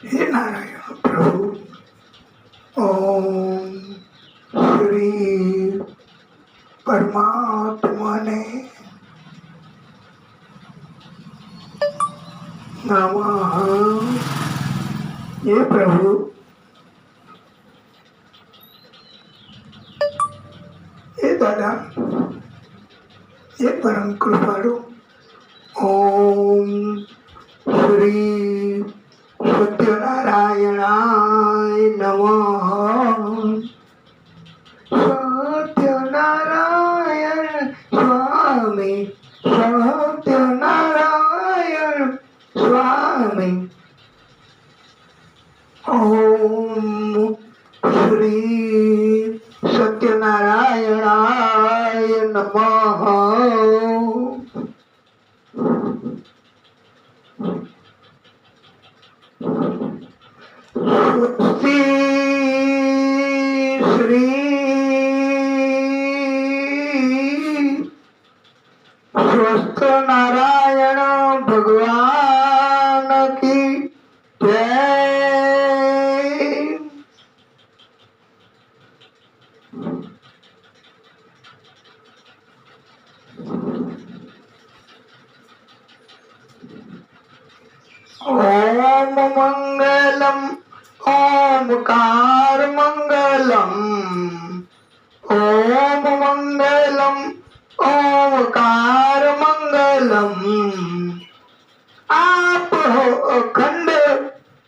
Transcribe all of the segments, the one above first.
हे नारायण प्रभु ओम श्री परमात्मा ने नमः। ये प्रभु ये दादा ये परम कृपालु ओम श्री सत्यनारायणाय नमः। सत्यनारायण स्वामी सत्यनारायण स्वामी ओम श्री सत्यनारायणाय नमः। स्वस्ति श्री स्वस्थ नारायण भगवान की जय। ओम मंगलम ओमकार मंगलम ओम मंगलम ओमकार मंगलम। आप हो अखंड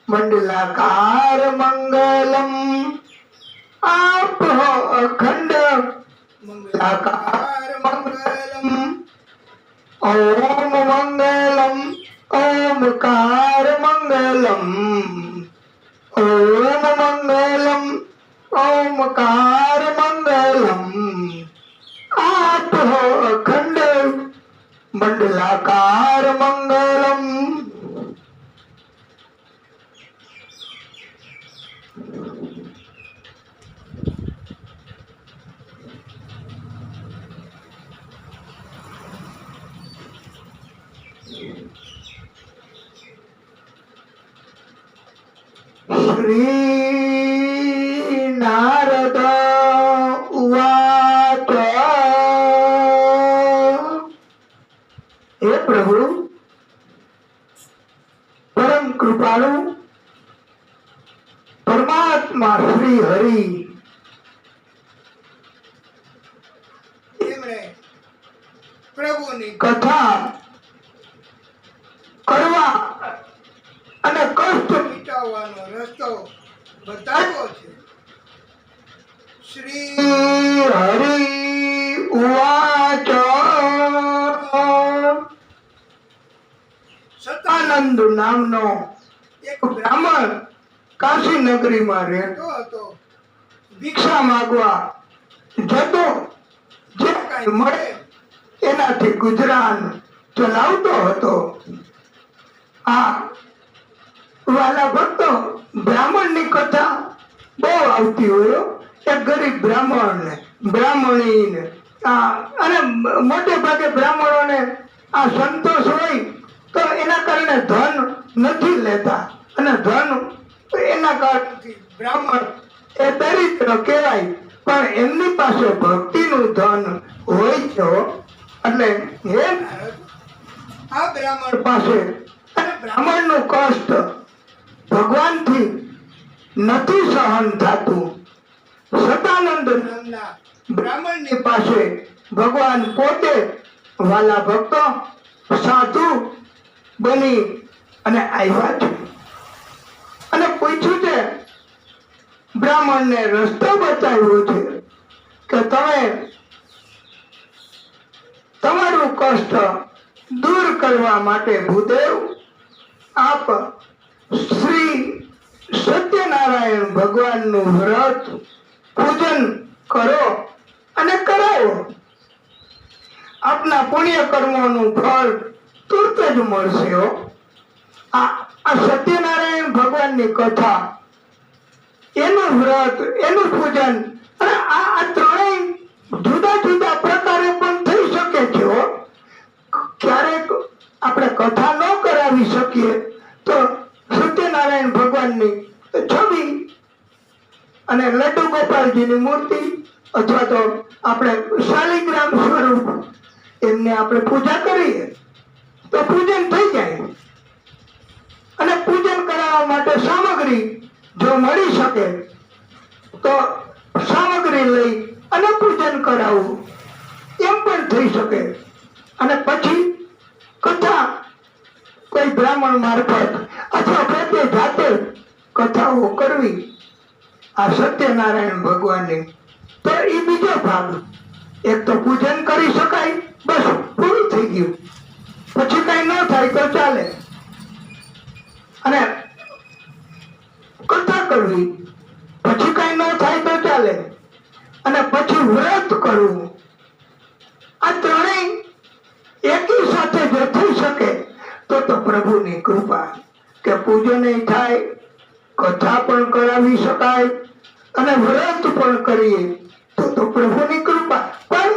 मंडलाकार मंगलम। आप हो अखंड मंडलाकार मंगलम। ओम मंगलम ओमकार मंगलम ओम मंगलम ओमकार मंगलम। आप हो अखंड मंडलाकार मंगलम। श्री नारद उवाच। हे प्रभु परम कृपालु परमात्मा श्री हरि પ્રભુની કથા કરવા અને કષ્ટ મિટાવવાનો રસ્તો બતાવ્યો છે। શ્રી હરિ ઉવાચ। સતાનંદ નામનો એક બ્રાહ્મણ કાશી નગરીમાં રહેતો હતો। ભિક્ષા માંગવા જતો જે કાંઈ મળે એનાથી ગુજરાન ચલાવતો હતો। આ વાલા ભક્તો બ્રાહ્મણની કથા બહુ આવતી હોય। એક ગરીબ બ્રાહ્મણ ને બ્રાહ્મણી ને અને મોટે ભાગે બ્રાહ્મણોને આ સંતોષ હોય તો એના કારણે ધન નથી લેતા અને ધન એના કારણે બ્રાહ્મણ એ દરિદ્ર કહેવાય। પણ એમની પાસે ભક્તિનું ધન હોય છે। એટલે હે આ બ્રાહ્મણ પાસે અને બ્રાહ્મણનું કષ્ટ ભગવાનથી નથી સહન થતું। સતાનંદ નામના બ્રાહ્મણની પાસે ભગવાન પોતે વાલા ભક્તો સાધુ બની અને આવ્યા છે અને પૂછ્યું છે બ્રાહ્મણને રસ્તો બતાવ્યો છે કે તમે તમારું કષ્ટ દૂર કરવા માટે ભૂદેવ આપ શ્રી સત્યનારાયણ ભગવાનનું વ્રત પૂજન કરો અને કરાવો। આપના પુણ્ય કર્મોનું ફળ તુરત જ મળશે। આ સત્યનારાયણ ભગવાનની કથા એનું વ્રત એનું પૂજન અને આ ત્રણેય જુદા જુદા પ્રકારે પણ થઈ શકે છે। ક્યારેક આપણે કથા ન કરાવી શકીએ તો સત્ય સત્યનારાયણ ભગવાનની છબી અને લડ્ડુ ગોપાલજીની મૂર્તિ અથવા તો આપણે શાલિગ્રામ સ્વરૂપ એમને આપણે પૂજા કરીએ તો પૂજન થઈ જાય. અને પૂજન કરાવવા માટે સામગ્રી જો મળી શકે તો સામગ્રી લઈ અને પૂજન કરાવવું એમ પણ થઈ શકે. અને પછી કથા કોઈ બ્રાહ્મણ મારફત અથવા પોતે જાતે કથાઓ કરવી આ સત્યનારાયણ ભગવાનની. તો એ બીજો ભાગ. એક તો પૂજન કરી શકાય, બસ પૂરું થઈ ગયું. પછી કઈ ન થાય તો ચાલે. અને કથા કરવી, પછી કઈ ન થાય તો ચાલે. અને પછી વ્રત કરવું. આ ત્રણેય એકી સાથે જો થઈ શકે તો પ્રભુની કૃપા કે પૂજન થાય, કથા પણ કરાવી શકાય અને વ્રત પણ કરીએ તો પ્રભુની કૃપા. પણ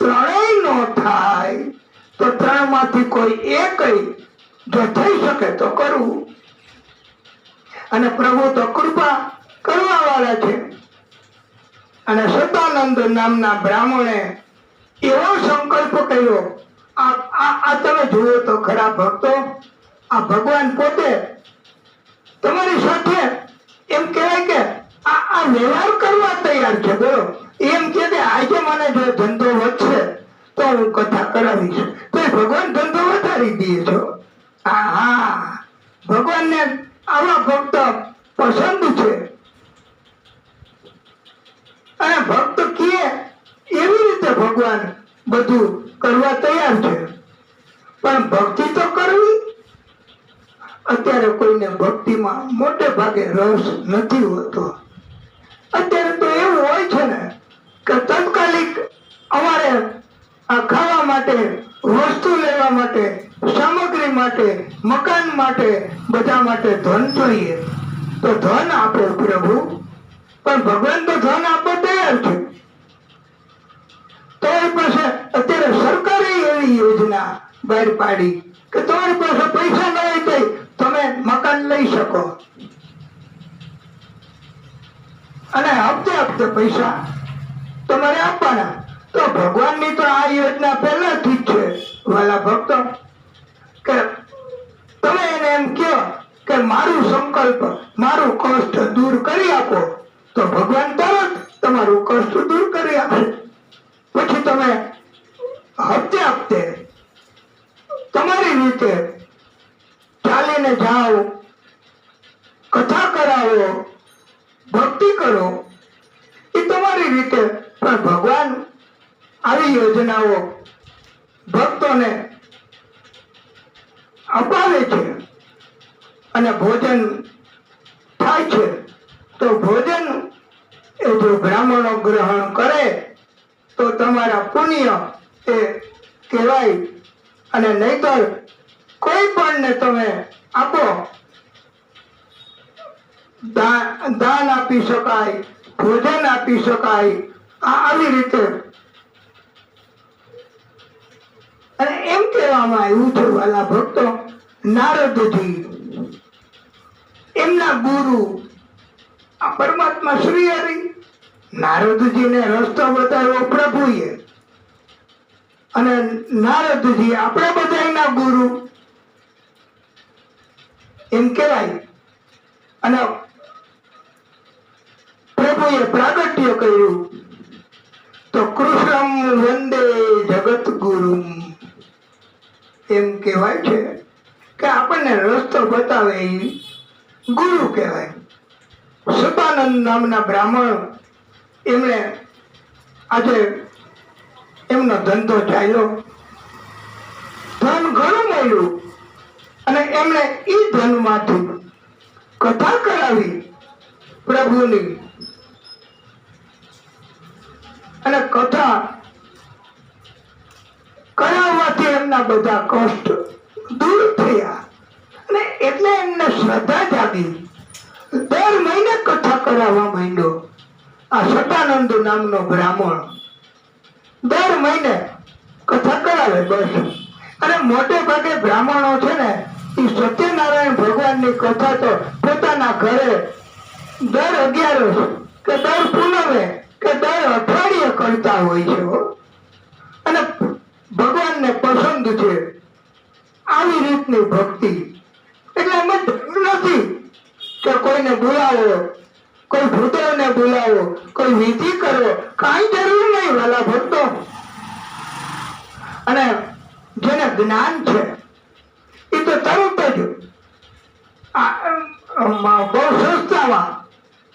ત્રણેય નો થાય તો ત્રણમાંથી કોઈ એક જો થઈ શકે તો કરવું. અને પ્રભુ તો કૃપા કરવા વાળા છે. અને સતાનંદ નામના બ્રાહ્મણે એવો સંકલ્પ કર્યો. આ તમે જુઓ તો ખરા ભક્તો, આ ભગવાન પોતે તમારી સાથે એમ કહેવાય કે આ વ્યવહાર કરવા તૈયાર છે. બોલો, એમ કે આજે મને જો ધંધો વધશે તો હું કથા કરાવીશ, તો ભગવાન ધંધો વધારી દે છો. હા, ભગવાનને આવા ભક્ત પસંદ છે. અને ભક્ત કહે એવી રીતે ભગવાન બધું કરવા તૈયાર છે. પણ ભક્તિ તો કરવી. અત્યારે કોઈને ભક્તિમાં મોટે ભાગે રસ નથી હોતો. અત્યારે તો એવું હોય છે ને કે તાત્કાલિક અમારે આ ખાવા માટે, વસ્તુ લેવા માટે, સામગ્રી માટે, મકાન માટે, બધા માટે ધન જોઈએ. તો ધન આપે પ્રભુ, પણ ભગવાન તો ધન આપવા તૈયાર છે. તો એ પાસે અત્યારે સરકારે એવી યોજના બહાર પાડી કે તમારી પાસે પૈસા ન હોય તો તમે મકાન લઈ શકો અને હપ્તે હપ્તે પૈસા તમારે આપવાના. તો ભગવાનની તો આ યોજના પહેલાથી જ છે વાલા ભક્તો, કે તમે એને એમ કહો કે મારું સંકલ્પ, મારું કષ્ટ દૂર કરી આપો, તો ભગવાન તરત તમારું કષ્ટ દૂર કરી આપે. પછી તમે હપ્તે હપ્તે તમારી રીતે ચાલીને જાઓ, કથા કરાવો, ભક્તિ કરો, એ તમારી રીતે. પણ ભગવાન આવી યોજનાઓ ભક્તોને અપાવે છે. અને ભોજન થાય છે તો ભોજન એ જો બ્રાહ્મણો ગ્રહણ કરે તો તમારા પુણ્ય એ કહેવાય. અને નહીતર કોઈ પણ ને તમે આપો, દાન આપી શકાય, ભોજન આપી શકાય, આવી રીતે. અને એમ કહેવામાં આવ્યું છે વાલા ભક્તો, નારદજી એમના ગુરુ આ પરમાત્મા શ્રી હરિ, નારદજીને રસ્તો બતાવ્યો પ્રભુએ. અને નારદજી આપણે બધાના ગુરુ એમ કહેવાય. અને પ્રભુએ પ્રાગટ્ય કર્યું તો કૃષ્ણ વંદે જગત ગુરુ એમ કહેવાય છે કે આપણને રસ્તો બતાવે એ ગુરુ કહેવાય. સતાનંદ નામના બ્રાહ્મણ એમણે આજે એમનો ધંધો ચાલ્યો, ધન ઘણું મળ્યું. અને એમણે એ ધનમાંથી કથા કરાવી પ્રભુની. અને કથા કરાવવાથી એમના બધા કષ્ટ દૂર થયા. અને એટલે એમને શ્રદ્ધા જાગી. દર મહિને કથા કરાવવા માંડ્યો આ સતાનંદ નામનો બ્રાહ્મણ. દર મહિને કથા કરાવે બસ. અને મોટે ભાગે બ્રાહ્મણો છે ને એ એ સત્યનારાયણ ભગવાનની કથા તો પોતાના ઘરે દર 11 કે દર પૂનમે કે દર અઠવાડિયે કરતા હોય છે હો. અને ભગવાનને પસંદ છે આવી રીતની ભક્તિ. એટલે એમ જ નથી કે કોઈને બોલાવો, કોઈ ભૂદેવને બોલાવો, કોઈ વિધિ કરો, કાંઈ જરૂર નહીં વાલા ભક્તો. અને જેને જ્ઞાન છે એ તો તરત જ બહુ સસ્તામાં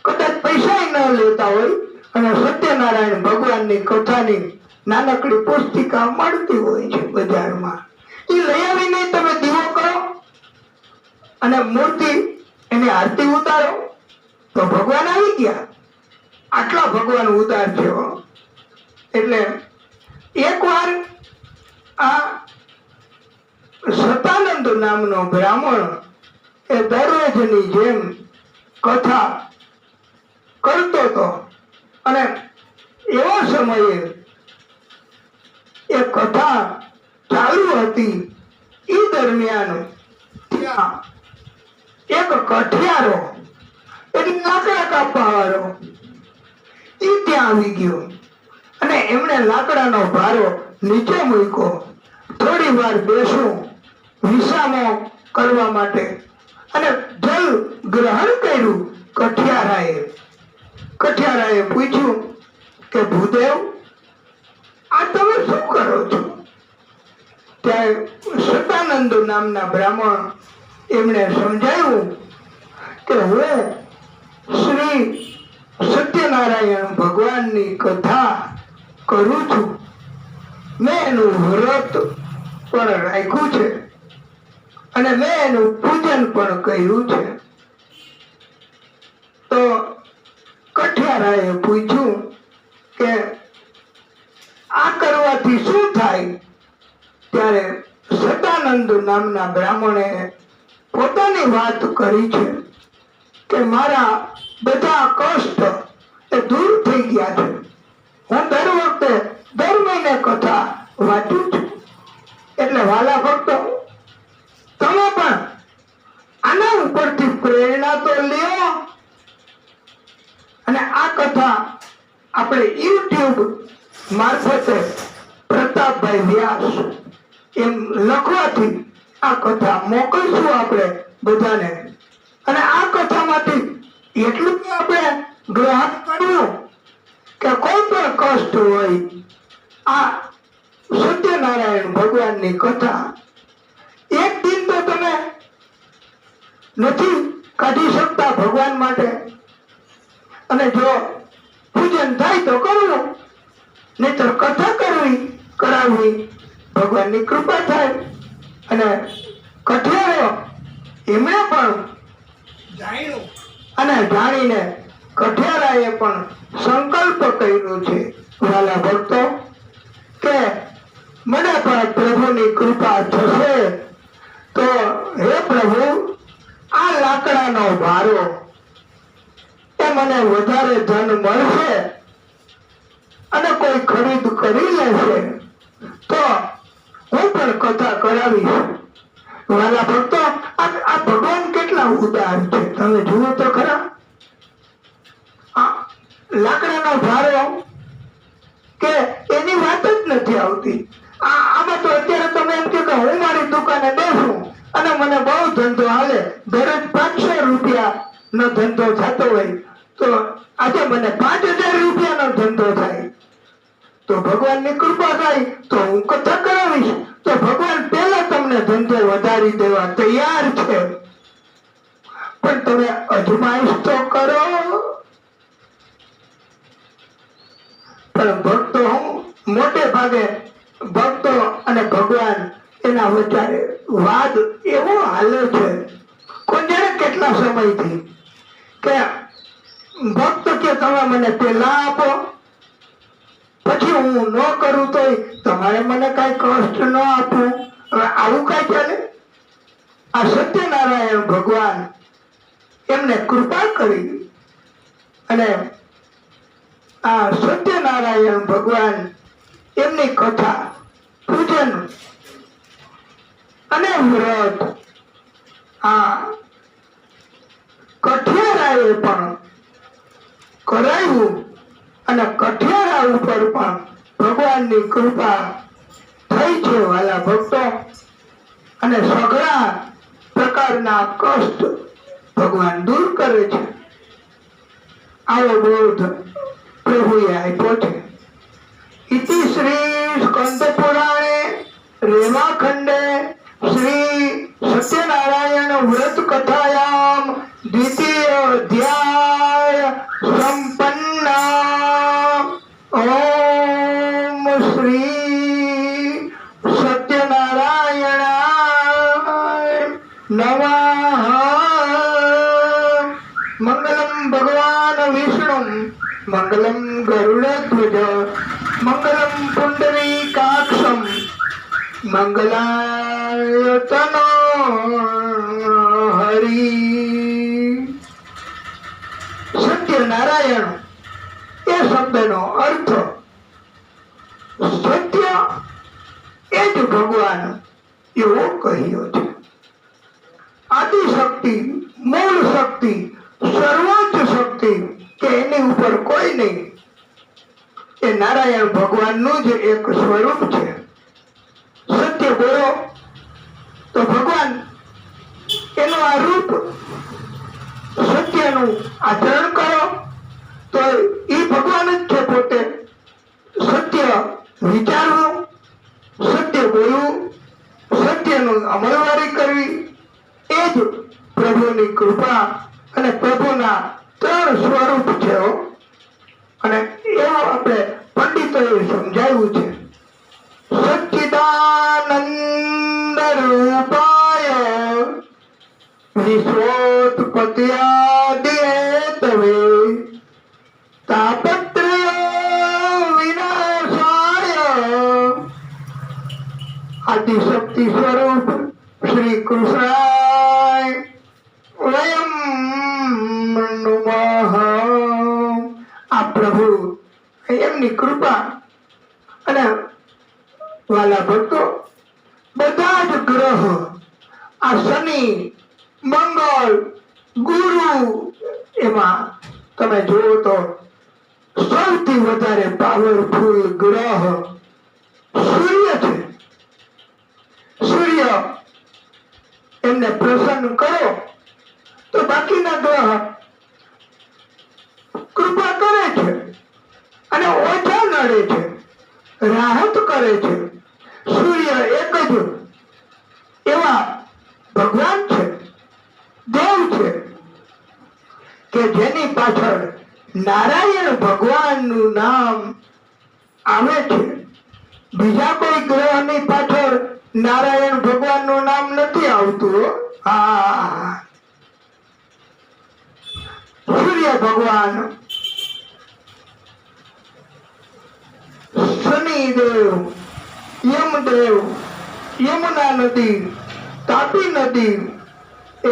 કદાચ પૈસા ન લેતા હોય અને સત્યનારાયણ ભગવાનની કથાની નાનકડી પુસ્તિકા મળતી હોય છે બજારમાં. એ લઈ આવીને તમે દીવો કરો અને મૂર્તિ એની આરતી ઉતારો તો ભગવાન આવી ગયા. આટલા ભગવાન ઉદાર છે. એટલે એકવાર આ સતાનંદ નામનો બ્રાહ્મણ એ દરરોજની જેમ કથા કરતો હતો અને એવા સમયે એ કથા ચાલુ હતી એ દરમિયાન ત્યાં એક કઠિયારો એટલે લાકડા કાપવા વાળો એ ત્યાં આવી ગયો અને એમણે લાકડાનો ભારો નીચે મૂક્યો. થોડી વાર બેસું વિસામો કરવા માટે અને જલ ગ્રહણ કર્યું. કઠિયારાએ પૂછ્યું કે ભૂદેવ આ તમે શું કરો છો? ત્યારે સતાનંદ નામના બ્રાહ્મણ એમણે સમજાવ્યું કે હું શ્રી સત્યનારાયણ ભગવાનની કથા કરું છું. મેં એનું વ્રત પણ રાખ્યું છે અને મેં એનું પૂજન પણ કર્યું છે. તો કઠિયારાએ પૂછ્યું કે આ કરવાથી શું થાય? ત્યારે સતાનંદ નામના બ્રાહ્મણે પોતાની વાત કરી છે કે મારા બધા કષ્ટ એ દૂર થઈ ગયા છે. હું દર વખતે દર મહિને કથા વાંચું છું. એટલે વાલા ભક્તો તમે પણ આના ઉપરથી પ્રેરણા તો લ્યો અને આ કથા આપણે યુટ્યુબ મારફતે પ્રતાપભાઈ વ્યાસ એમ લખવાથી આ કથા મોકલશું આપણે બધાને. અને આ કથામાંથી એટલું આપણે ગ્રહણ કરવું કે કોઈ પણ કષ્ટ હોય આ સત્યનારાયણ ભગવાનની કથા એક દિન તો તમે નથી કાઢી શકતા ભગવાન માટે. અને જો પૂજન થાય તો કરવું, નહીતર કથા કરાવવી ભગવાનની કૃપા થાય. અને કઠિયારો એમણે પણ જાણ્યું અને જાણીને કઠિયારાએ પણ સંકલ્પ કર્યો છે વાલા ભક્તો કે મને પણ પ્રભુની કૃપા થશે તો હે પ્રભુ આ લાકડાનો ભારો એ મને વધારે ધન મળશે અને કોઈ ખરીદ કરી લેશે તો હું પણ કથા કરાવીશ. વાલા ભક્તો આ ભગવાન કેટલા ઉદાર છે તમે જુઓ તો ખરા. લાકડાનો ભારો કે એની વાત જ નથી આવતી. આમાં તો અત્યારે તમે એમ કે હું મારી દુકાને બેસું અને મને બહુ ધંધો હાલે, દરરોજ 500 રૂપિયા નો ધંધો થતો હોય તો આજે મને 5000 રૂપિયાનો ધંધો થાય તો ભગવાનની કૃપા થાય તો હું કથા કરાવીશ. તો ભગવાન પહેલા તમને ધંધો વધારી દેવા તૈયાર છે, પણ તમે અજમાઈશ તો કરો. પણ ભક્તો મોટે ભાગે ભક્તો અને ભગવાન એના વચ્ચે વાદ એવો હાલે છે કોઈ જાણે કેટલા સમયથી કે ભક્ત કે તમે મને પેલા આપો પછી હું ન કરું તો તમારે મને કઈ કષ્ટ ન આપવું. હવે આવું કઈ ચાલે? આ સત્યનારાયણ ભગવાન એમને કૃપા કરી અને આ સત્યનારાયણ ભગવાન એમની કથા પૂજન અને વ્રત આ કઠિયારાએ પણ કરાયું અને કઠિયારા ઉપર પણ ભગવાનની કૃપા થઈ છે વાલા ભક્તો. અને સઘળા પ્રકારના કષ્ટ ભગવાન દૂર કરે છે. આવો બોધ પ્રભુએ આપ્યો છે. ઇતિ શ્રી સ્કંદ પુરાણે રેવાખંડે શ્રી સત્યનારાયણ વ્રત કથાયામ દ્વિતીય અધ્યાય સંપન્ન. ઓમ શ્રી સત્યનારાયણાય નમઃ. મંગલમ ભગવાન વિષ્ણુ મંગલમ ગરુડધ્વજ મંગલમ પુંડરીકાક્ષમ મંગલાયતનો હરિ. સત્યનારાયણ એ શબ્દનો અર્થ સત્ય એ જ ભગવાન એવો કહ્યો છે. આદિશક્તિ, મૂળ શક્તિ, સર્વોચ્ચ શક્તિ કે એની ઉપર કોઈ નહીં. એ નારાયણ ભગવાનનું જ એક સ્વરૂપ છે. સત્ય બોલો તો ભગવાન એનું આ રૂપ. સત્યનું આચરણ કરો તો એ ભગવાન જ છે પોતે. સત્ય વિચારવું, સત્ય બોલવું, સત્યનું અમલવારી કરવી એ જ પ્રભુની કૃપા અને પ્રભુના 3 સ્વરૂપ છે. અને એવું આપણે પંડિતોએ સમજાવ્યું છે. સચ્ચિદાનંદ રૂપાય વિશ્વોત્પત્યાદિહેતવે તાપત્રય વિનાશાય. આદિશક્તિ સ્વરૂપ શ્રી કૃષ્ણાય વયમ નમઃ. આ પ્રભુ એમની કૃપા. અને વાલા ભક્તો, બધા જ ગ્રહ, આ શનિ, મંગળ, ગુરુ, એમાં તમે જુઓ તો સૌથી વધારે પાવરફુલ ગ્રહ સૂર્ય છે. સૂર્ય એમને પ્રસન્ન કરો તો બાકીના ગ્રહ કૃપા કરે છે અને ઓછા નડે છે, રાહત કરે છે. સૂર્ય એક જ એવા ભગવાન છે, દેવ છે કે જેની પાછળ નારાયણ ભગવાનનું નામ આવે છે. બીજા કોઈ ગ્રહની પાછળ નારાયણ ભગવાનનું નામ નથી આવતું. હા, સૂર્ય ભગવાન, શનિદેવ, યમદેવ, યમુના નદી, તાપી નદી એ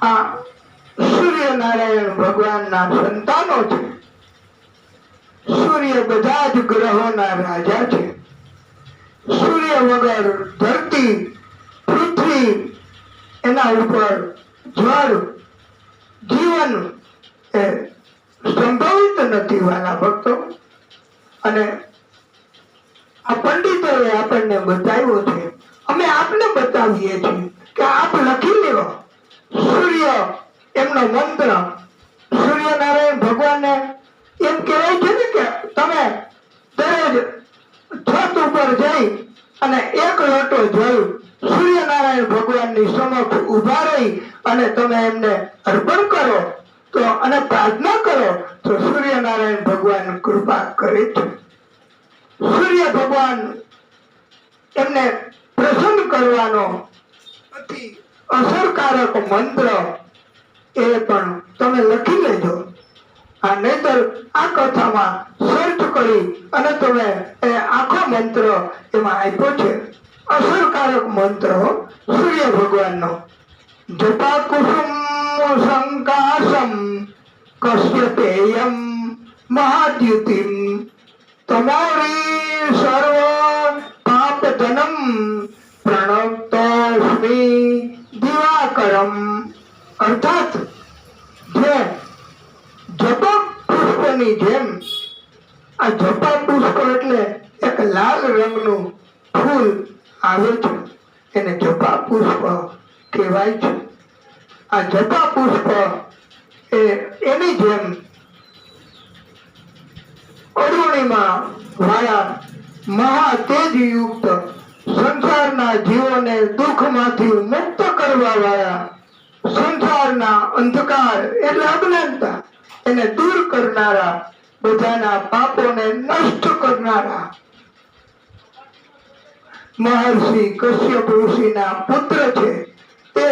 આ સૂર્યનારાયણ ભગવાનના સંતાનો છે. સૂર્ય બધા જ ગ્રહોના રાજા છે. સૂર્ય વગર ધરતી, પૃથ્વી, એના ઉપર જળ, જીવન એ સંભવિત નથી વાલા ભક્તો. અને આ પંડિતોએ આપણને બતાવ્યો છે. અમે આપને બતાવીએ છીએ કે આપ લખી લેવો. સૂર્ય એમનો મંત્ર. સૂર્યનારાયણ ભગવાનને એમ કહેવાય છે ને કે તમે દરરોજ છત ઉપર જઈ અને 1 લોટો જળ સૂર્યનારાયણ ભગવાનની સમક્ષ ઉભા રહી અને તમે એમને અર્પણ કરો તો અને પ્રાર્થના કરો તો સૂર્યનારાયણ ભગવાન કૃપા કરે છે. સૂર્ય ભગવાન એમને પ્રસન્ન કરવાનો અતિ અસરકારક મંત્ર એ પણ તમે લખી લેજો. નહીતર આ કથામાં સર્ચ કરી અને તમે આખો મંત્ર એમાં આપ્યો છે. અસરકારક મંત્ર સૂર્ય ભગવાનનો. જપા કુસુમ સંકાશમ કશ્યપેયમ મહાદ્યુતિમ તમોરી સર્વ પાપજનમ પ્રણતોસ્મિ દિવાકરમ પુષ્પકરમ અર્થાત જે જપા પુષ્પની જેમ, આ જપા પુષ્પ એટલે એક લાલ રંગનું ફૂલ આવે છે, એને જપા પુષ્પ કહેવાય છે. આ જપા પુષ્પ એની જેમ અરુણિમા વાળા મહાતેજયુક્ત સંસારના જીવોને દુઃખમાંથી મુક્ત કરવા વાળા, સંસારના અંધકાર એટલે અજ્ઞાનતા એને દૂર કરનારા, બધાના પાપોને નષ્ટ કરનારા મહર્ષિ કશ્યપ ઋષિના પુત્ર છે તે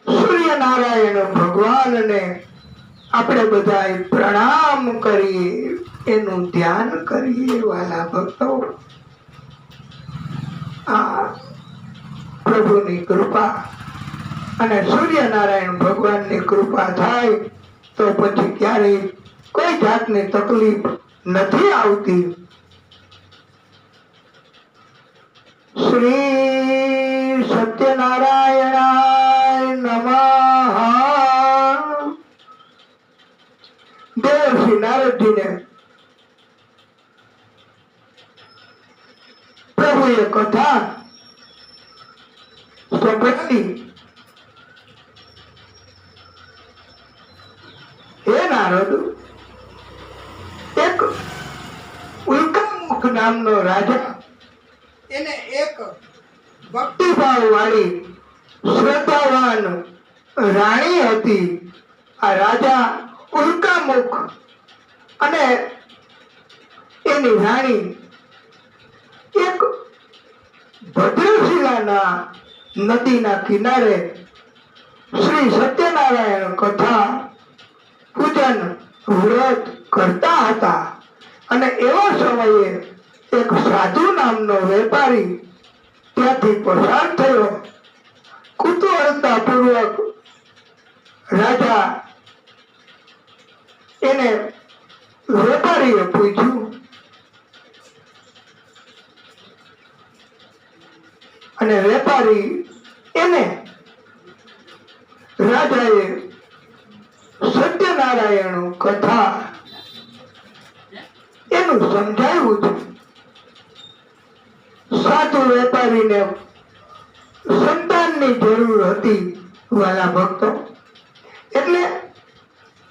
સૂર્યનારાયણ ભગવાનને આપણે બધા પ્રણામ કરીએ, એનું ધ્યાન કરીએ. વાલા ભક્તો, આ પ્રભુની કૃપા અને સૂર્યનારાયણ ભગવાનની કૃપા થાય તો પછી ક્યારેય કોઈ જાતની તકલીફ નથી આવતી. શ્રી સત્યનારાયણાય નમઃ. દેવશ્રી નારદજીને પ્રભુએ કથા સંભળાવી. હે નારદ, એક ઉલ્કામુખ નામનો રાજા, એને એક ભક્તિભાવ વાળી શ્રદ્ધાવાન રાણી હતી. આ રાજા ઉલ્કામુખ અને એની રાણી એક ભદ્રશિલાના નદીના કિનારે શ્રી સત્યનારાયણ કથા પૂજન વ્રત કરતા હતા. અને એવા સમયે એક સાધુ નામનો વેપારી ત્યાંથી પસાર થયો. કુતૂહલતા પૂર્વક રાજા એને વેપારીએ પૂછ્યું અને વેપારી એને રાજાએ સત્યનારાયણ કથા એનું સમજાવ્યું છે. સાધુ વેપારીને સંતાનની જરૂર હતી. વાલા ભક્તો, એટલે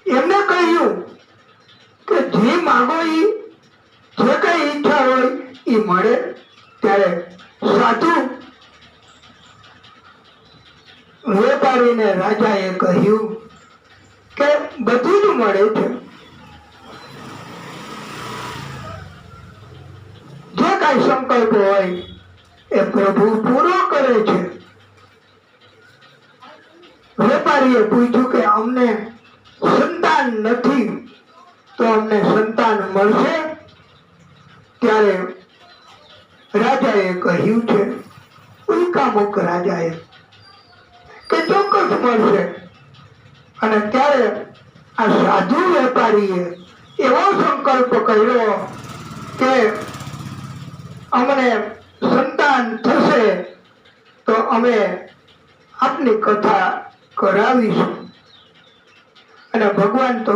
એમને કહ્યું કે જે માગો એ, જે કઈ ઈચ્છા હોય એ મળે. ત્યારે સાધુ વેપારીને રાજાએ કહ્યું કે બધું જ મળે છે, જે કઈ સંકલ્પ હોય એ પ્રભુ પૂરો કરે છે. વેપારીએ પૂછ્યું કે અમને સંતાન નથી તો અમને સંતાન મળશે? ત્યારે રાજાએ કહ્યું છે, ઉલ્કામુખ રાજાએ, કે ચોક્કસ મળશે. અને ત્યારે આ સાધુ વેપારીએ એવો સંકલ્પ કર્યો કે અમને સંતાન થશે તો અમે આપની કથા કરાવીશું. અને ભગવાન તો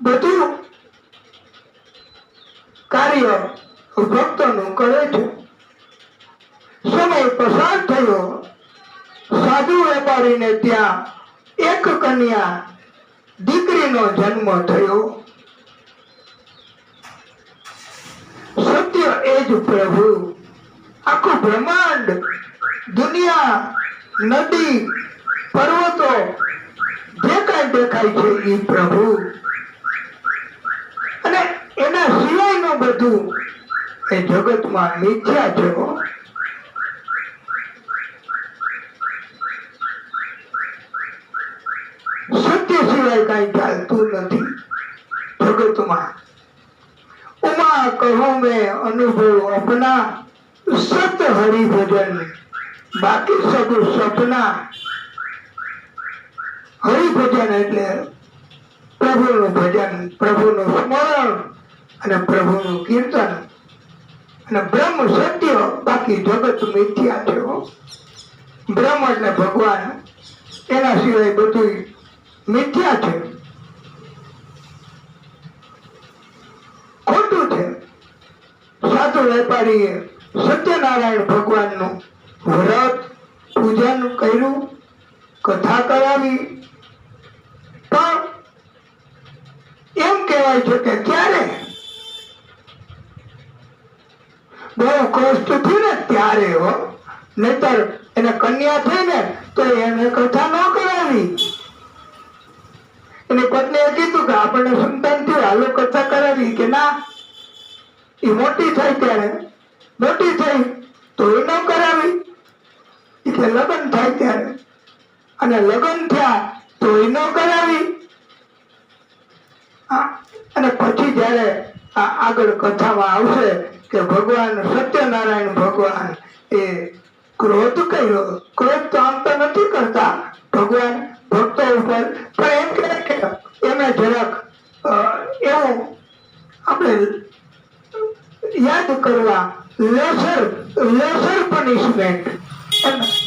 બધું કાર્ય ભક્તોનું કરે છે. સમય પસાર થયો. સાધુ વેપારીને ત્યાં એક કન્યા દીકરીનો જન્મ થયો. સત્ય એ જ પ્રભુ. આખું બ્રહ્માંડ, દુનિયા, નદી, પર્વતો જે કઈ દેખાય છે એ પ્રભુ. અને એના સિવાયનું બધું એ જગતમાં મિથ્યા છે. સત્ય સિવાય કઈ ચાલતું નથી જગતમાં. ઉમા કહું મેં અનુભવ अपना, સત હરિ ભજન બાકી સબ સપના. હરિભજન એટલે પ્રભુનું ભજન, પ્રભુનું સ્મરણ અને પ્રભુનું કીર્તન. અને બ્રહ્મ સત્ય, બાકી જગત મિથ્યા છે. બ્રહ્મ એટલે ભગવાન, એના સિવાય બધું મિથ્યા છે, ખોટું છે. સાધુ વેપારીએ સત્યનારાયણ ભગવાનનું વ્રત પૂજન કર્યું, કથા કરાવી, પણ એમ કહેવાય છે કે ક્યારે બહુ કષ્ટ થયું ને ત્યારે હો, નહીતર એને કન્યા થઈ ને તો એને કથા ન કરાવી. એની પત્નીએ કીધું કે આપણને સંતાન થયું, હાલો કથા કરાવી, કે ના, એ મોટી થાય ત્યારે, મોટી થઈ તો એ ન કરાવી, એટલે લગ્ન થાય ત્યારે, અને લગ્ન થયા તો એ ન કરાવી. અને પછી જયારે આગળ કથામાં આવશે કે ભગવાન સત્યનારાયણ ભગવાન એ ક્રોધ કર્યો. ક્રોધ તો આમ તો નથી કરતા ભગવાન ભક્તો ઉપર, પણ એમ કહે કે એને જરાક એવું આપણે યાદ કરવા, લેસર પનિશમેન્ટ,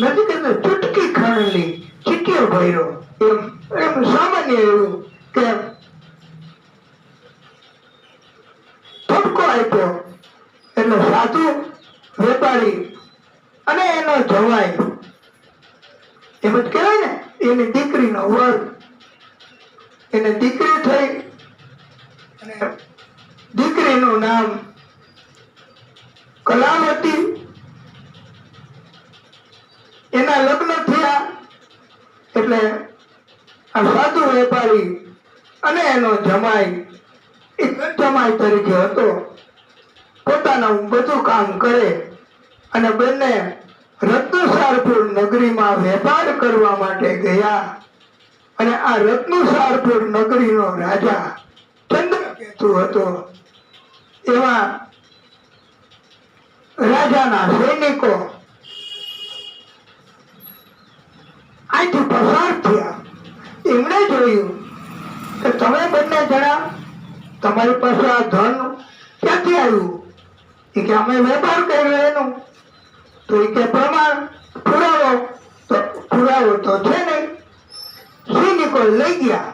નથી કહેતા ચૂટકી ખણલી, ચીટિયો ભર્યો, એમ સામાન્ય એવું કે ઠપકો આપ્યો. એટલે સાધુ વેપારી અને એનો જવાઈ, એમ જ કહેવાય ને, એની દીકરીનો વર, એને દીકરી થઈ, અને દીકરીનું નામ કલાવતી. એના લગ્ન થયા એટલે આ સાધુ વેપારી અને એનો જમાઈ જમાઈ તરીકે હતો, પોતાનું બધું કામ કરે, અને બંને રત્નસારપુર નગરીમાં વેપાર કરવા માટે ગયા. અને આ રત્નસારપુર નગરીનો રાજા ચંદ્રકેતુ હતો. એવા રાજાના સૈનિકો અહીંથી પસાર થયા. એમણે જોયું કે તમે બંને જણા, તમારી પાસે આ ધન ક્યાંથી આવ્યું? એ કે અમે વેપાર કર્યો એનું. તો એ કે પ્રમાણ પુરાવો? તો પુરાવો તો છે નહીં. સૈનિકો લઈ ગયા,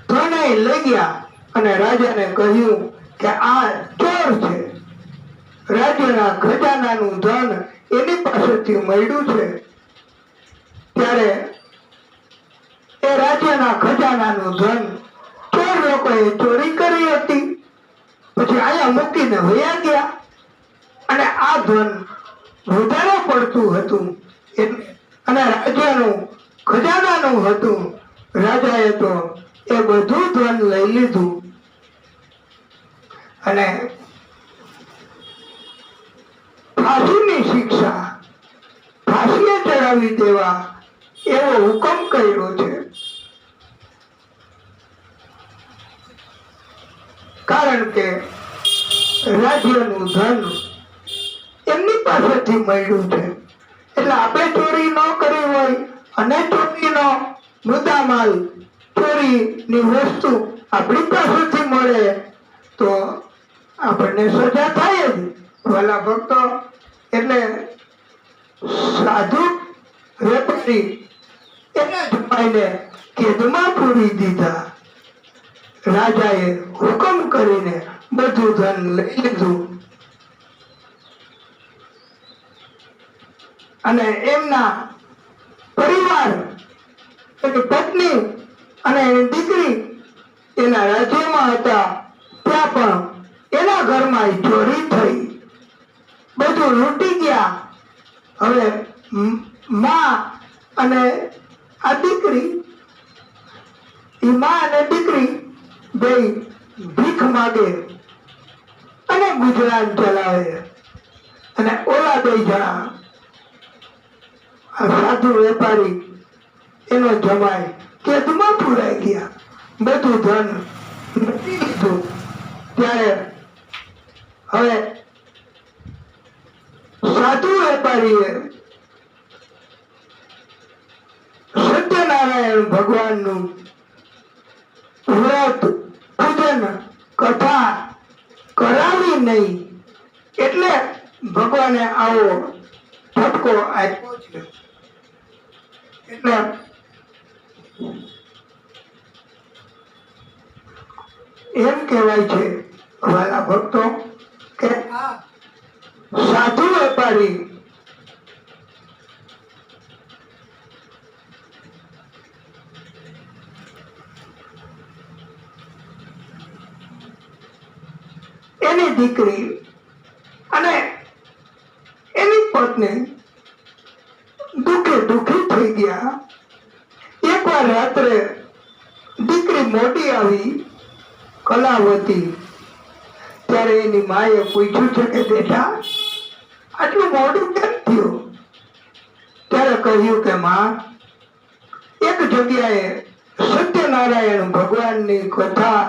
ધન લઈ ગયા, અને રાજાને કહ્યું કે આ ચોર છે, રાજ્યના ખજાનાનું ધન એની પાસેથી મળ્યું છે. ત્યારે એ રાજ્યના ખજાનાનું ધન ચોર લોકોએ ચોરી કરી હતી, પછી અહીંયા મૂકીને વયા ગયા, અને આ ધન વધારે પડતું હતું અને રાજ્યનું ખજાનાનું હતું. રાજાએ તો એ બધું ધન લઈ લીધું અને ફાંસીની શિક્ષા ફાંસીએ ચડાવી દેવા એવો હુકમ કર્યો છે. કારણ કે રાજ્યનું ધન એમની પાસેથી મળ્યું છે, એટલે આપણે ચોરી ન કરી હોય અને ચોરીનો મુદ્દામાલ, ચોરીની વસ્તુ આપણી પાસેથી મળે તો આપણને સજા થાય જ. વાલા ભક્તો, એટલે સાધુ વેપારી એના જમાઈને કેદમાં પૂરી દીધા. રાજાએ હુકમ કરીને બધું ધન લઈ લીધું, અને એમના પરિવાર, એની પત્ની અને એની દીકરી એના રાજ્યમાં હતા, ત્યાં પણ એના ઘરમાં ચોરી થઈ, બધું લૂંટી ગયા. હવે માં અને આ દીકરી, માં અને દીકરી બે ભીખ માગે અને ગુજરાન ચલાવે, અને ઓલા બે જણા આ સાધુ વેપારી એનો જમાઈ કેદમાં પુરાઈ ગયા, બધું ધન લૂંટી લીધું. ત્યારે હવે સાધુ વેપારીએ સત્યનારાયણ ભગવાનનું વ્રત પૂજન કથા કરાવી નહીં, એટલે ભગવાને આવો ઠપકો આપ્યો છે. એટલે એમ કહેવાય છે વાલા ભક્તો કે સાધુ વેપારી એની દીકરી અને એની પત્ની દુખી થઈ ગયા. એકવાર રાત્રે દીકરી મોટી આવી કલાવતી, ત્યારે એની માએ પૂછ્યું છે કે બેટા આટલું મોડું કેમ થયું? ત્યારે કહ્યું કે માં, એક જગ્યાએ સત્યનારાયણ ભગવાનની કથા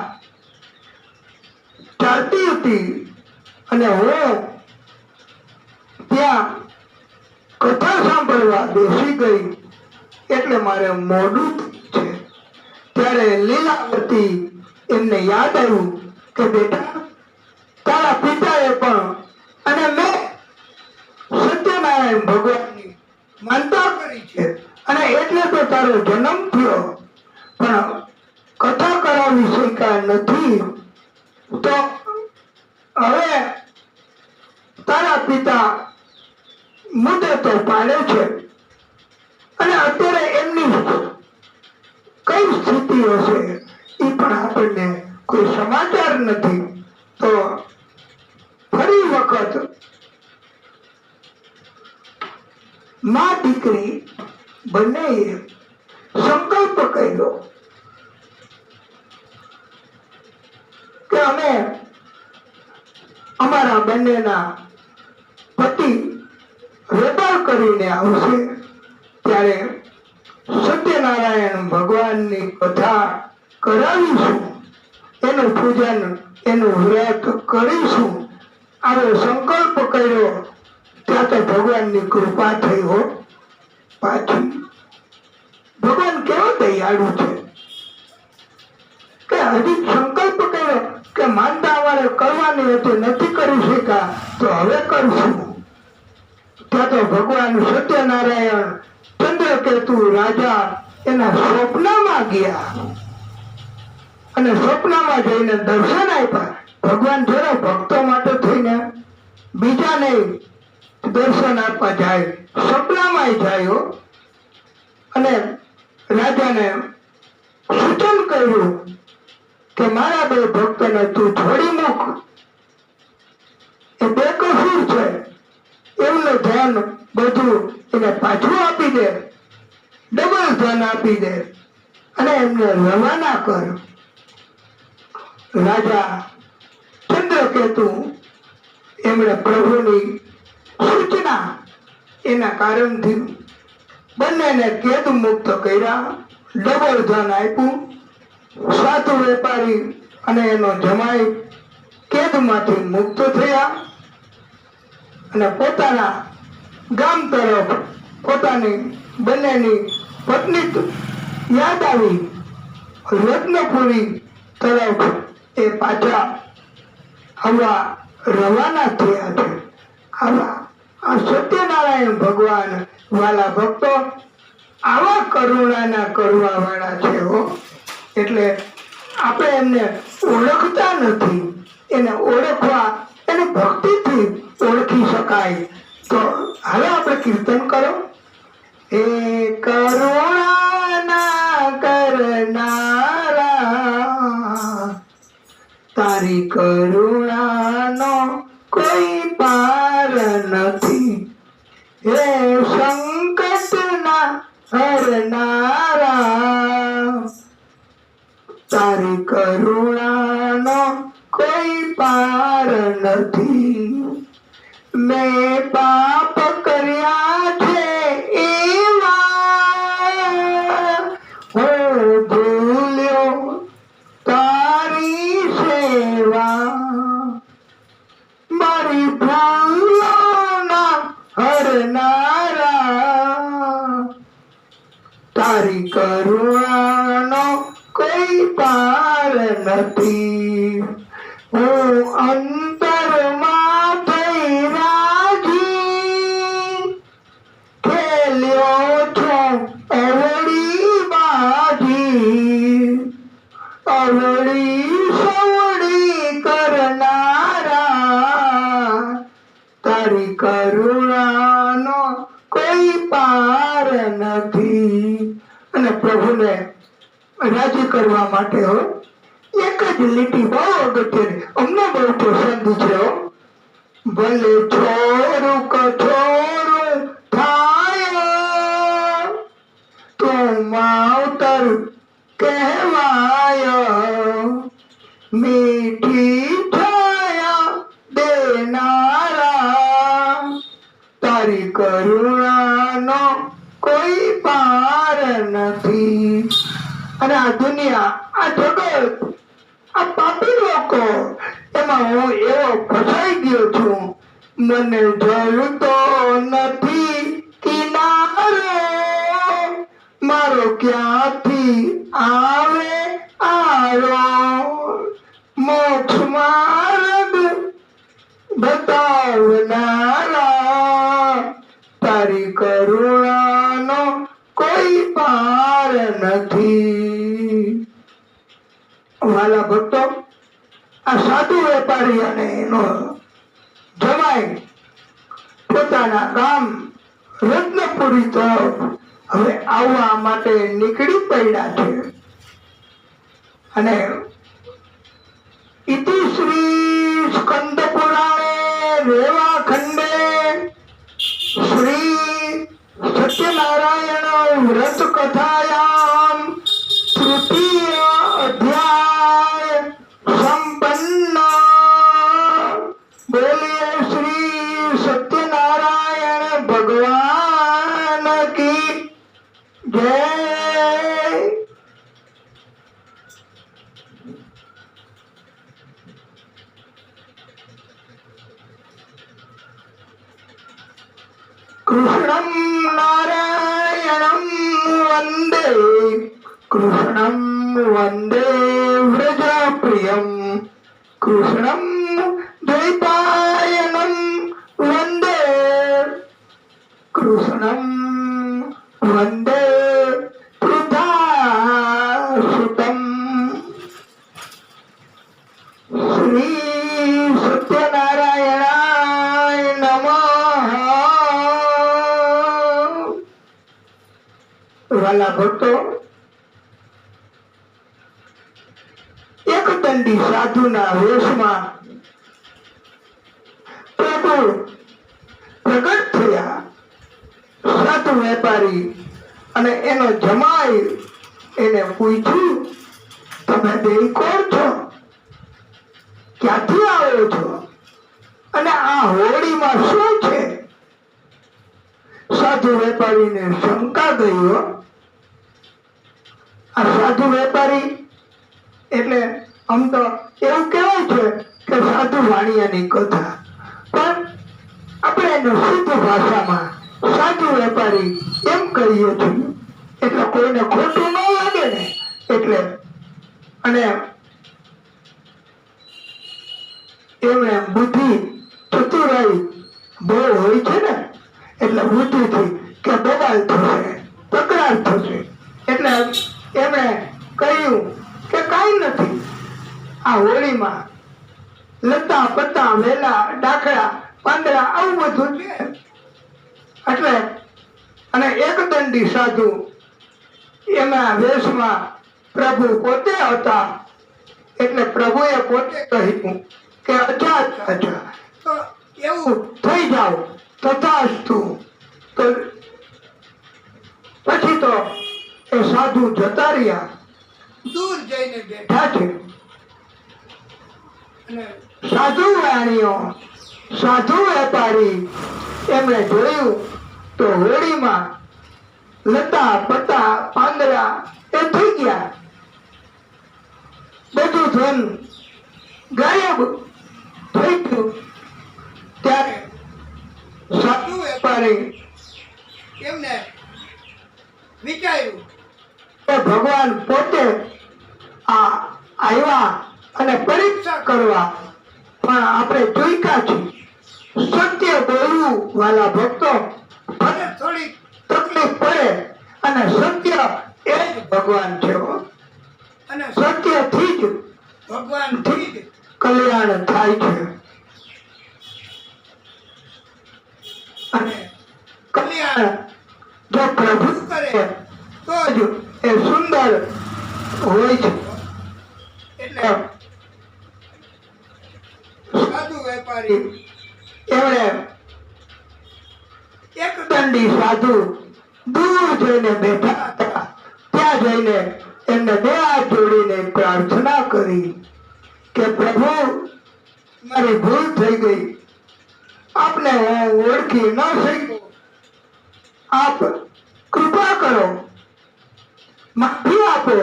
ચાલતી હતી અને હું ત્યાં કથા સાંભળવા બેસી ગઈ એટલે મારે મોડું છે. ત્યારે લીલાવતી એમને યાદ આવ્યું કે બેટા તારા પિતાએ પણ અને મેં સત્યનારાયણ ભગવાનની માનતા કરી છે અને એટલે તો તારો જન્મ થયો, પણ કથા કરાવી શક્યા નથી. તો હવે તારા પિતા મુદ્દે તો પાડે છે અને અત્યારે એમની કઈ સ્થિતિ હશે એ પણ આપણને કોઈ સમાચાર નથી. તો ફરી વખત માં દીકરી બંનેએ સંકલ્પ કર્યો કે અમે અમારા બંનેના પતિ વેપાર કરીને આવશે ત્યારે સત્યનારાયણ ભગવાનની કથા કરાવીશું, એનું પૂજન એનું વ્રત કરીશું. આવો સંકલ્પ કર્યો ત્યાં તો ભગવાનની કૃપા થઈ હો. પાછી ભગવાન કેવો દયાળુ છે કે હજી સંકલ્પ કર્યો કે માનતા અમારે કરવાની હતી, નથી કરી શક્યા તો હવે કરશું. ત્યાં તો ભગવાન સત્યનારાયણ ચંદ્રકેતુ રાજા એના સ્વપ્નમાં ગયા અને સ્વપ્નમાં જઈને દર્શન આપ્યા. ભગવાન જરા ભક્તો માટે થઈને બીજાને દર્શન આપવા જાય, સપનામાં જાય અને રાજાને સૂચન કર્યું કે મારા બે ભક્તોને તું છોડી મૂક, એ બેકસૂર છે, એમનું ધન બધું એને પાછું આપી દે, ડબલ ધન આપી દે અને એમને રવાના કર. રાજા ચંદ્રકેતુ એમણે પ્રભુની સૂચના એના કારણથી બંનેને કેદ મુક્ત કર્યા, ડબલ ધન આપ્યું. સાધુ વેપારી અને એનો જમાઈ કેદમાંથી મુક્ત થયા અને પોતાના ગામ તરફ પોતાની બંનેની પત્ની યાદ આવી રત્નપુરી તરફ એ પાછા આવવા રવાના થયા છે. આવા આ સત્યનારાયણ ભગવાન વાલા ભક્તો આવા કરુણાના કરવા વાળા છે હો. એટલે આપણે એમને ઓળખતા નથી, એને ઓળખવા એને ભક્તિથી ઓળખી શકાય. તો હવે આપણે કીર્તન કરો. એ કરુણાના કરનારા, તારી કરુણાનો કોઈ પાર નથી. હે સંકટના હરનારા, તારી કરુણાનો કોઈ પાર નથી. મેં પાપ કર્યા છે એવા, હું ભૂલ્યો તારી સેવા. મારી ભૂલોના હરનારા, તારી કરુણાનો કોઈ પાર નથી. હું અંતરમાં થઈ રાજી, ખેલ્યો છું અવળી સવળી કરનારા, તારી કરુણાનો કોઈ પાર નથી. અને પ્રભુને રાજી કરવા માટે હો એક જ લીટી બહુ અગત્યની, અમને બહુ પસંદ છે હો. ભલે છોરું કઠોરું થાય, તું માવતર કહેવાય. મીઠી છાયા દેનારા, તારી કરુણાનો કોઈ પાર નથી. અને આ દુનિયા, આ જગત, આ પાપી લોકો, એમાં હું એવો ફસાઈ ગયો છું. મને જલતો નથી કિનારો, મારો ક્યાંથી આવે આરો. મોક્ષ માર્ગ બતાવનારા, તારી કરુણાનો કોઈ પાર નથી. વાલા ભક્તો, આ સાધુ વેપારી અને એનો જમાઈ પોતાના ગામ રત્નપુરી તરફ હવે આવવા માટે નીકળી પડ્યા છે. અને ઇતિ શ્રી સ્કંદ પુરાણે રેવા ખંડે શ્રી સત્યનારાયણ વ્રત કથાયામ તૃતીય અધ્યાય સંપન્ન. બોલીએ શ્રી સત્યનારાયણ ભગવાન કી જય. કૃષ્ણં નારાયણં વંદે, કૃષ્ણં વંદે વ્રજપ્રિયં, કૃષ્ણં દ્વૈપાયनं વંદે, કૃષ્ણં વંદે પૃથાસુતં. શ્રી સત્યનારાયણાય નમઃ. વાલા ભક્તો, એક દંડી સાધુના વેશમાં પ્રભુ પ્રગટ થયા. સાધુ વેપારી અને એનો જમાઈ એને પૂછ્યું, તમે બે કોણ છો? ક્યાંથી આવ્યો છો? અને આ હોળીમાં શું છે? સાધુ વેપારીને શંકા ગઈ. આ સાધુ વેપારી એટલે આમ તો એવું કહેવાય છે કે સાધુ વાણિયાની કથા, પણ આપણે એને શુદ્ધ ભાષામાં સાધુ વેપારી એમ કહીએ છીએ, એટલે કોઈને ખોટું ન લાગે ને એટલે. અને એમણે બુદ્ધિ ચતુરાઈ બહુ હોય છે ને, એટલે બુદ્ધિથી કે બગાડ થશે, તકરાર થશે, એટલે એમણે કહ્યું કે કાંઈ નથી, આ હોળીમાં લતા પત્તા વેલા ડાકડા પાંદડા આવું બધું છે. એટલે અને એક દંડી સાધુ એના વેશમાં પ્રભુ પોતે હતા. એટલે પ્રભુએ પોતે કહ્યું કે અચ્છા અચ્છા, તો એવું થઈ જાવ, તથાસ્તુ. તો પછી તો એ સાધુ જતા રહ્યા, દૂર જઈને બેઠા છે. અને સાધુ વાણીઓ, સાધુ વેપારી એમણે જોયું તો હોળીમાં લતા પત્તા પાંદડા એ થઈ ગયા, બધું ધન ગાયબ થઈ ગયું. ત્યારે સાધુ વેપારી એમને વિચાર્યું કે ભગવાન પોતે આવ્યા અને પરીક્ષા કરવા, પણ આપણે જોઈતા છીએ. સત્ય બોલવું વાલા ભક્તો, ભલે થોડી તકલીફ પડે, અને સત્ય એ જ ભગવાન છે. અને સત્યથી ભગવાનથી જ કલ્યાણ થાય છે. અને કલ્યાણ જો પ્રભુ કરે તો જ એ સુંદર હોય છે. એટલે સાધુ વેપારી એમણે એક દંડી સાધુ દૂર જઈને બેઠા હતા. ત્યાં જઈને એમને બે હાથ જોડીને પ્રાર્થના કરી કે પ્રભુ, મારી ભૂલ થઈ ગઈ, આપને હું ઓળખી ન શક્યો, આપ કૃપા કરો, માફી આપો.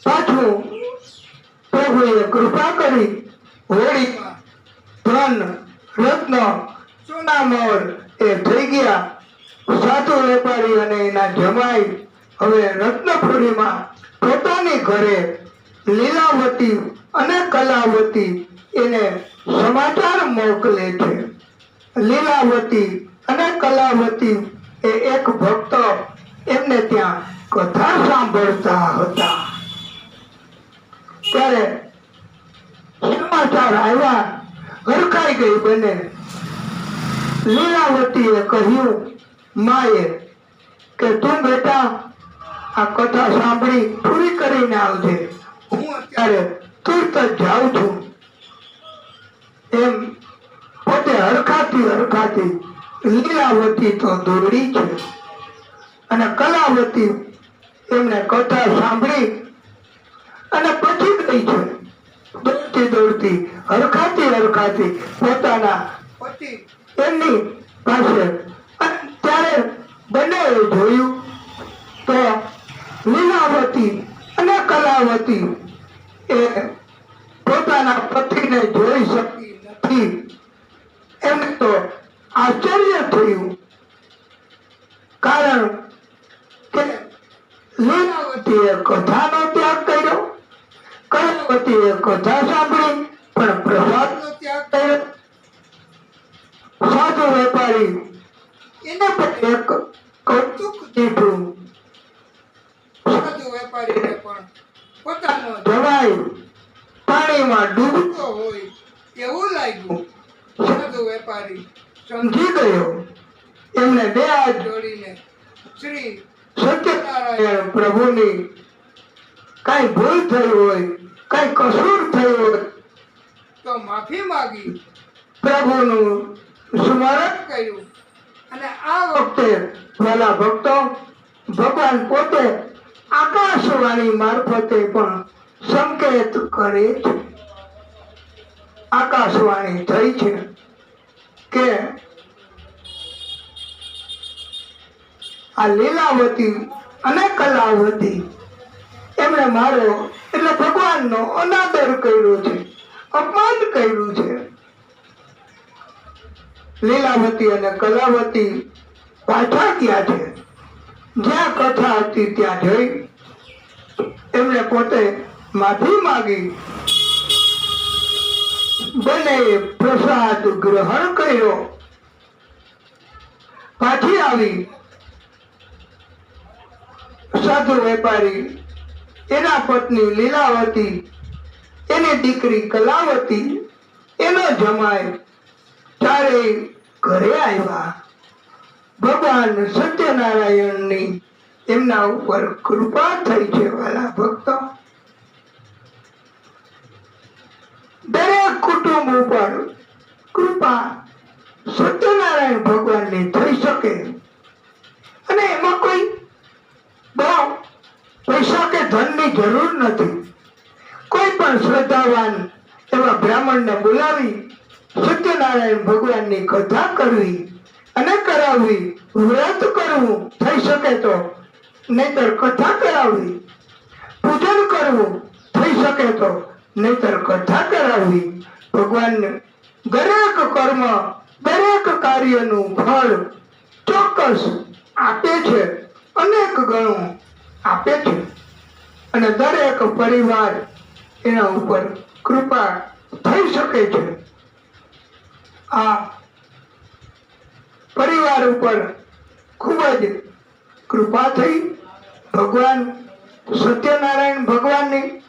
પાછું પ્રભુએ કૃપા કરી હોળીમાં ધન રત્ન સોનામોર એ થઈ ગયા. સાધુ વેપારી અને એના જમાઈ હવે રત્નપુરીમાં પોતાની ઘરે લીલાવતી અને કલાવતી એને સમાચાર મોકલે છે. લીલાવતી અને કલાવતી એ એક ભક્ત એમને ત્યાં કથા સાંભળતા હતા. ત્યારે સમાચાર આવ્યા, હરખાઈ ગઈ બને. લીલાવતીએ કહ્યું માએ કે તું બેટા આ કથા સાંભળી પૂરી કરીને આવજે, હું અત્યારે તુરત જ જાઉં છું. એમ પોતે હરખાતી લીલાવતી તો દોરડી છે અને કલાવતી એમને કથા સાંભળી અને પછી ગઈ છે દોડતી હરખાતી પોતાના પતિ એમની પાસે. ત્યારે બંને જોયું તો લીલાવતી અને કલાવતી એ પોતાના પતિને જોઈ શકી નથી. એમને તો આશ્ચર્ય થયું, કારણ કે લીલાવતીએ કથાનો ત્યાગ કર્યો, કલાવતીએ કથા સાંભળી પણ પ્રસાદનો ત્યાગ કર્યો. સાધુ વેપારી એને પણ એક કૌતુક દીઠું. સાધુ વેપારીને પણ પોતાનો જવાય પાણીમાં ડૂબતો હોય એવું લાગ્યું. સાધુ વેપારી સમજી ગયો. એમને બે હાથ જોડીને શ્રી સત્યનારાયણ પ્રભુની કઈ ભૂલ થઈ હોય, કઈ કસૂર થઈ હોય તો માફી માંગી પ્રભુનું સ્મરણ કર્યું. અને આ વખતે વાલા ભક્તો, ભગવાન પોતે આકાશવાણી મારફતે પણ સંકેત કરે છે. આકાશવાણી થઈ છે કે આ લીલાવતી અને કલાવતી એમણે મારો એટલે ભગવાનનો અનાદર કર્યો છે, અપમાન કર્યું છે. લીલાવતી અને કલાવતી પાછા ગયા છે. જ્યાં કથા હતી ત્યાં જઈ એમણે પોતે માફી માંગી. બંને પ્રસાદ ગ્રહણ કર્યો. પાછી આવી. સાધુ વેપારી, એના પત્ની લીલાવતી, એની દીકરી કલાવતી, એનો જમાઈ ચારેય ઘરે આવ્યા. ભગવાન સત્યનારાયણની એમના ઉપર કૃપા થઈ છે. વાલા ભક્તો, દરેક કુટુંબ ઉપર કૃપા સત્યનારાયણ ભગવાનની થઈ શકે. અને એમાં કોઈ બહુ પૈસા કે ધનની જરૂર નથી. કોઈ પણ શ્રદ્ધાવાન એવા બ્રાહ્મણને બોલાવી સત્યનારાયણ ભગવાનની કથા કરવી અને કરાવવી, વ્રત કરવું થઈ શકે તો, નહીતર કથા કરાવવી, પૂજન કરવું થઈ શકે તો, નહીતર કથા કરાવવી. ભગવાનને દરેક કર્મ, દરેક કાર્યનું ફળ ચોક્કસ આપે છે, અનેક ગણું આપે છે. અને દરેક પરિવાર એના ઉપર કૃપા થઈ શકે છે. આ પરિવાર ઉપર ખૂબ જ કૃપા થઈ. ભગવાન સત્યનારાયણ ભગવાનની,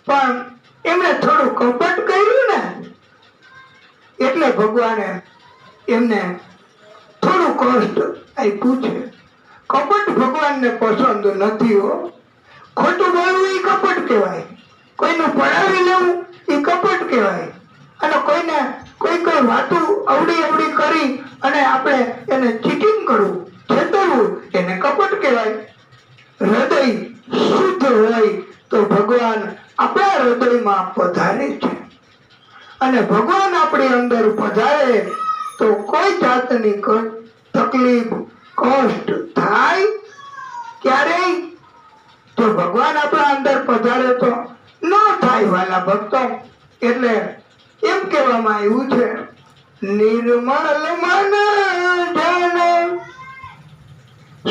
પણ એમણે થોડું કપટ કર્યું ને એટલે ભગવાને એમને થોડું કષ્ટ આપ્યું છે. કપટ ભગવાનને પસંદ નથી હો. ખોટું બોલવું એ કપટ કહેવાય, કોઈનું પડાવી લેવું એ કપટ કહેવાય, અને કોઈને કોઈ વાતો અવડી કરી અને આપણે એને ચીટિંગ કરવું, છેતરવું એને કપટ કહેવાય. હૃદય શુદ્ધ હોય તો ભગવાન આપણા હૃદયમાં પધારે છે, અને ભગવાન આપણી અંદર પધારે તો કોઈ જાતની તકલીફ કષ્ટ થાય ક્યારેય? જો ભગવાન આપણા અંદર પધારે તો ન થાય વાલા ભક્તો. એટલે એમ કહેવામાં આવ્યું છે, નિર્મલ મન જન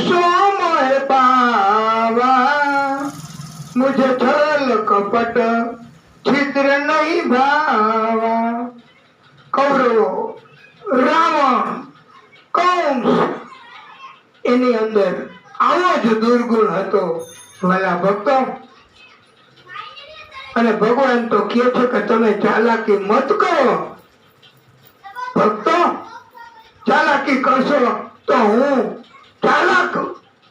સોમય પાવા, મુझे છલ કપટ છિદ્ર નહીં ભાવા. કૌરવો, રાવણ, કંસ એની અંદર આવો જ દુર્ગુણ હતો વાલા ભક્તો. અને ભગવાન તો કહે છે કે તમે ચાલાકી મત કરો ભક્તો. ચાલાકી કરશો તો હું ચાલાક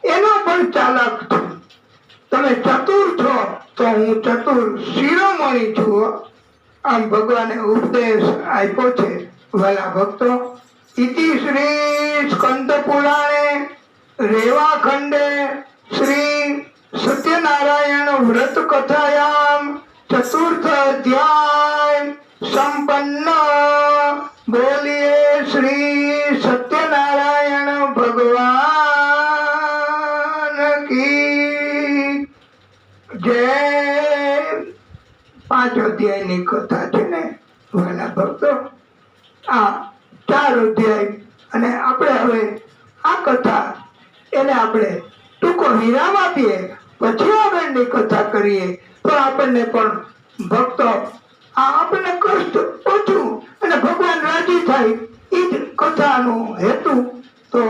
એનો પણ ચાલાક છું. તમે ચતુર છો તો હું ચતુર શિરોમણી છું. આમ ભગવાને ઉપદેશ આપ્યો છે વાલા ભક્તો. ઇતિ શ્રી સ્કંદ પુરાણે રેવા ખંડે શ્રી સત્યનારાયણ વ્રત કથાયામ ચતુર્થ અધ્યાય સંપન્ન. બોલીએ શ્રી સત્યનારાયણ ભગવાન કી જય. 5 અધ્યાયની કથા છે ને વાલા ભક્તો. આ 4 અધ્યાય, અને આપણે હવે આ કથા એને આપણે ટૂંકો વિરામ આપીએ, પછી આગળની કથા કરીએ તો આપણને પણ ભક્તો આપણને કષ્ટ ઓછું અને ભગવાન રાજી થાય એ જ કથાનો હેતુ. તો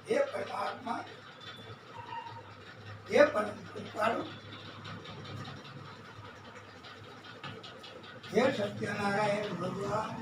હે પરમાત્મા, હે પરમ કૃપાળુ, હે સત્યનારાયણ ભગવાન,